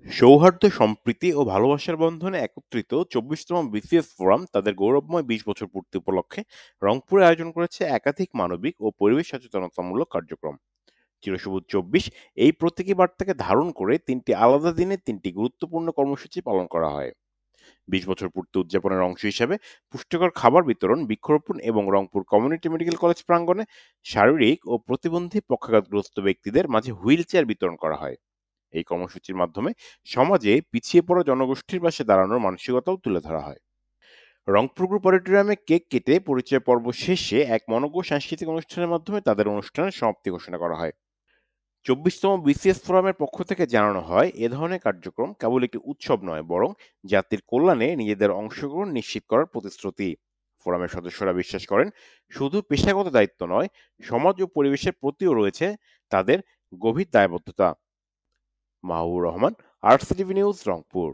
সৌহার্দ্য, সম্প্রীতি ও ভালোবাসার বন্ধনে একত্রিত ২৪তম বিসিএস ফোরাম তাদের গৌরবময় ২০ বছর পূর্তি উপলক্ষে রংপুরে আয়োজন করেছে একাধিক মানবিক ও পরিবেশ সচেতনতামূলক কার্যক্রম। চিরসবুজ ২৪ এই প্রতীকী বার্তাকে ধারণ করে ৩টি আলাদা দিনে ৩টি গুরুত্বপূর্ণ কর্মসূচি পালন করা হয়। ২০ বছর পূর্তি উদযাপনের অংশ হিসেবে পুষ্টিকর খাবার বিতরণ, বৃক্ষরোপণ এবং রংপুর কমিউনিটি মেডিকেল কলেজ প্রাঙ্গণে শারীরিক ও প্রতিবন্ধী পক্ষাঘাতগ্রস্ত ব্যক্তিদের মাঝে হুইল চেয়ার বিতরণ করা হয়। এই কর্মসূচির মাধ্যমে সমাজে পিছিয়ে পড়া জনগোষ্ঠীর পাশে দাঁড়ানোর মানসিকতাও তুলে ধরা হয়। রংপুর গ্রুপ অডিটোরিয়ামে কেক কেটে পরিচয় পর্ব শেষে এক মনোজ্ঞ সাংস্কৃতিক অনুষ্ঠানের মাধ্যমে তাদের অনুষ্ঠানের সমাপ্তি ঘোষণা করা হয়। ২৪তম বিসিএস ফোরামের পক্ষ থেকে জানানো হয়, এ ধরনের কার্যক্রম কেবল একটি উৎসব নয়, বরং জাতির কল্যাণে নিজেদের অংশগ্রহণ নিশ্চিত করার প্রতিশ্রুতি। ফোরামের সদস্যরা বিশ্বাস করেন, শুধু পেশাগত দায়িত্ব নয়, সমাজ ও পরিবেশের প্রতিও রয়েছে তাদের গভীর দায়বদ্ধতা। Mahbubur Rahman, RCTV news, Rangpur.